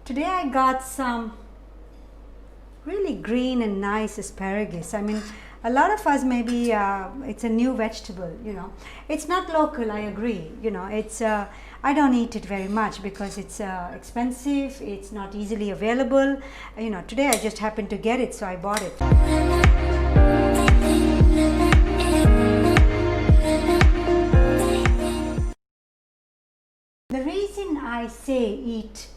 Today I got some really green and nice asparagus. I mean, a lot of us maybe it's a new vegetable, you know. It's not local, I agree. You know, it's I don't eat it very much because it's expensive. It's not easily available. You know, today I just happened to get it, so I bought it. The reason I say eat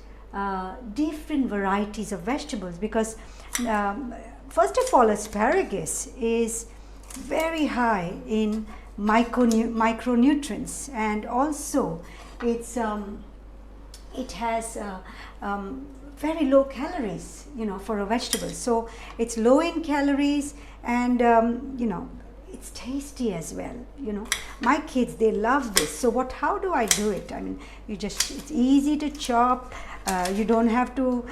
different varieties of vegetables because first of all, asparagus is very high in micronutrients, and also it's it has very low calories, you know, for a vegetable. So it's low in calories, and you know, it's tasty as well. You know, my kids, they love this. So how do I do it? I mean, it's easy to chop. You don't have to,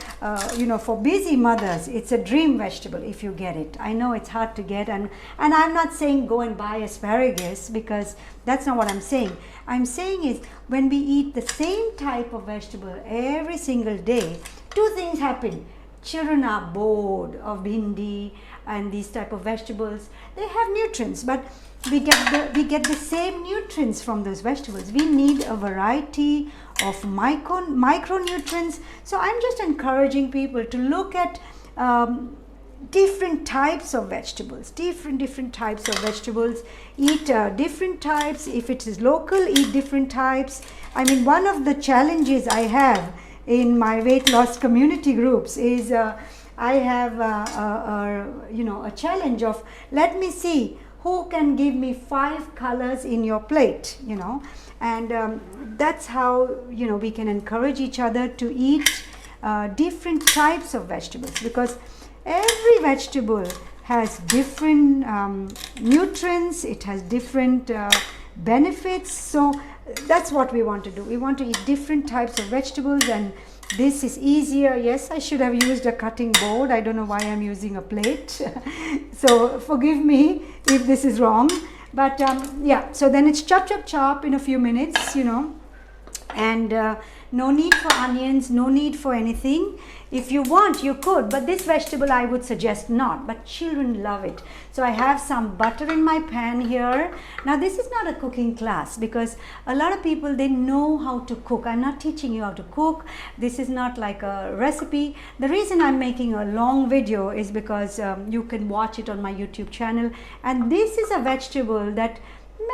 you know, for busy mothers, it's a dream vegetable if you get it. I know it's hard to get, and I'm not saying go and buy asparagus, because that's not what I'm saying. I'm saying is when we eat the same type of vegetable every single day, two things happen. Children are bored of Bhindi and these type of vegetables. They have nutrients, but we get the same nutrients from those vegetables. We need a variety of micronutrients. So I'm just encouraging people to look at different types of vegetables, different types of vegetables. Eat different types. If it is local, eat different types. I mean, one of the challenges I have in my weight loss community groups is I have you know, a challenge of, let me see who can give me 5 colors in your plate, you know. And that's how, you know, we can encourage each other to eat different types of vegetables, because every vegetable has different nutrients, it has different benefits. So that's what we want to do. We want to eat different types of vegetables, and this is easier. Yes, I should have used a cutting board. I don't know why I'm using a plate. So forgive me if this is wrong. But yeah, so then it's chop in a few minutes, you know. And no need for onions, no need for anything. If you want, you could, but this vegetable I would suggest not, but children love it. So I have some butter in my pan here. Now this is not a cooking class, because a lot of people, they know how to cook. I'm not teaching you how to cook. This is not like a recipe. The reason I'm making a long video is because you can watch it on my YouTube channel, and this is a vegetable that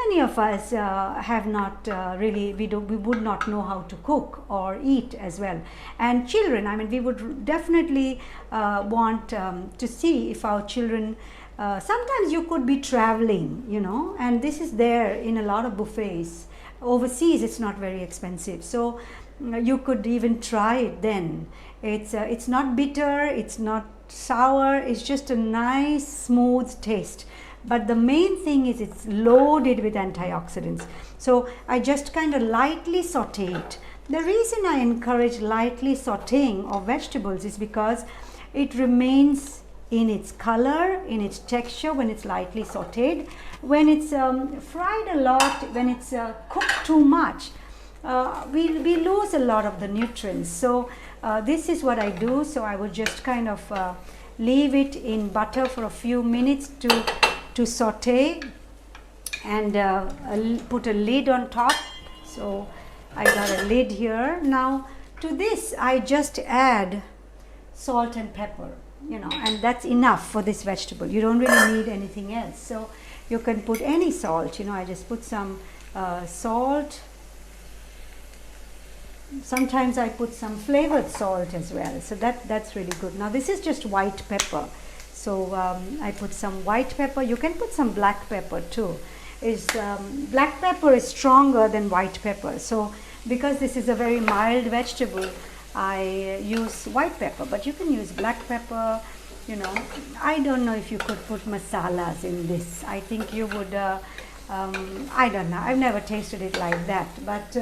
many of us have not really, we would not know how to cook or eat as well. And children, I mean, we would definitely want to see if our children, sometimes you could be traveling, you know, and this is there in a lot of buffets. Overseas, it's not very expensive. So you could even try it then. It's not bitter, it's not sour, it's just a nice, smooth taste. But the main thing is it's loaded with antioxidants. So I just kind of lightly saute it. The reason I encourage lightly sauteing of vegetables is because it remains in its color, in its texture when it's lightly sauteed. When it's fried a lot, when it's cooked too much, we lose a lot of the nutrients. So this is what I do. So I would just kind of leave it in butter for a few minutes to saute, and put a lid on top. So I got a lid here. Now to this I just add salt and pepper, you know, and that's enough for this vegetable. You don't really need anything else. So you can put any salt, you know. I just put some salt. Sometimes I put some flavored salt as well. So that's really good. Now this is just white pepper. So I put some white pepper. You can put some black pepper too. Black pepper is stronger than white pepper. So because this is a very mild vegetable, I use white pepper, but you can use black pepper. You know, I don't know if you could put masalas in this. I think you would, I don't know. I've never tasted it like that, but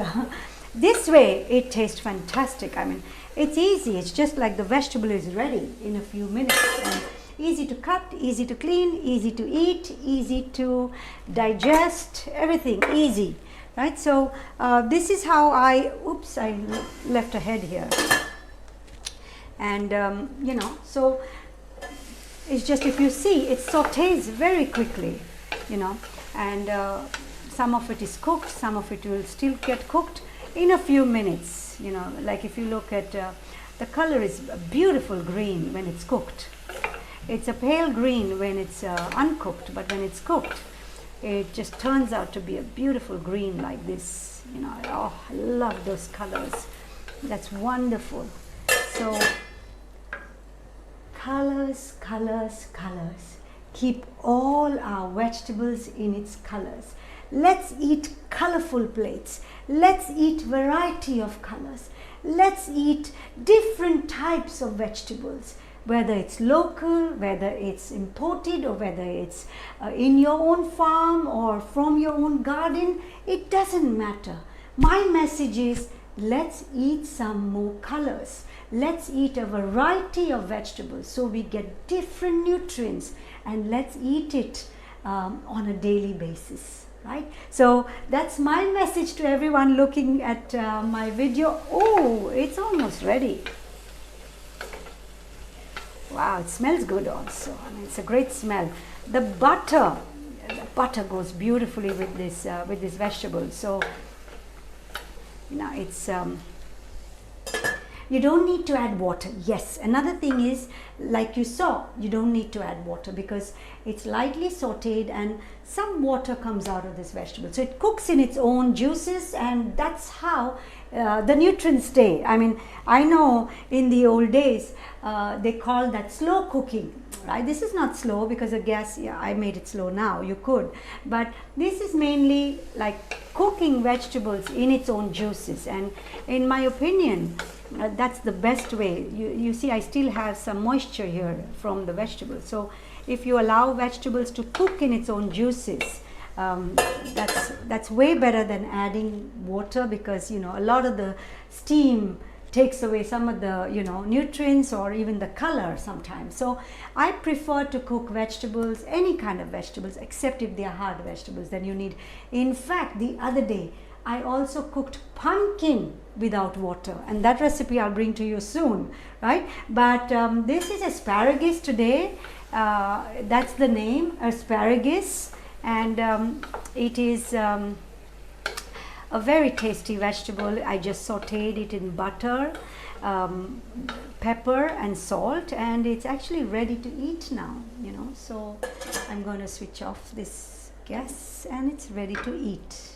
this way it tastes fantastic. I mean, it's easy. It's just like the vegetable is ready in a few minutes. And easy to cut, easy to clean, easy to eat, easy to digest, everything easy, right? So this is how I left a head here. And you know, so it's just, if you see, it sautés very quickly, you know, and some of it is cooked, some of it will still get cooked in a few minutes, you know. Like if you look at the color is a beautiful green when it's cooked. It's a pale green when it's uncooked, but when it's cooked, it just turns out to be a beautiful green like this, you know. Oh, I love those colors. That's wonderful. So colors, colors, colors. Keep all our vegetables in its colors. Let's eat colorful plates. Let's eat variety of colors. Let's eat different types of vegetables, whether it's local, whether it's imported, or whether it's in your own farm or from your own garden. It doesn't matter. My message is, let's eat some more colors. Let's eat a variety of vegetables so we get different nutrients, and let's eat it on a daily basis. Right? So that's my message to everyone looking at my video. Oh, it's almost ready. Wow, it smells good also. I mean, it's a great smell. The butter goes beautifully with this vegetable. So, you know, it's you don't need to add water. Yes, another thing is, like you saw, you don't need to add water because it's lightly sauteed and some water comes out of this vegetable. So it cooks in its own juices, and that's how the nutrients stay. I mean, I know in the old days they call that slow cooking, right? This is not slow because of gas. Yeah, I made it slow now. You could, but this is mainly like cooking vegetables in its own juices, and in my opinion, that's the best way. You see, I still have some moisture here from the vegetables. So if you allow vegetables to cook in its own juices, that's way better than adding water, because, you know, a lot of the steam takes away some of the, you know, nutrients or even the color sometimes. So I prefer to cook vegetables, any kind of vegetables, except if they are hard vegetables, then you need. In fact, the other day I also cooked pumpkin without water, and that recipe I'll bring to you soon, right? But this is asparagus today. That's the name, asparagus, and it is a very tasty vegetable. I just sauteed it in butter, pepper and salt, and it's actually ready to eat now, you know. So I'm going to switch off this gas and it's ready to eat.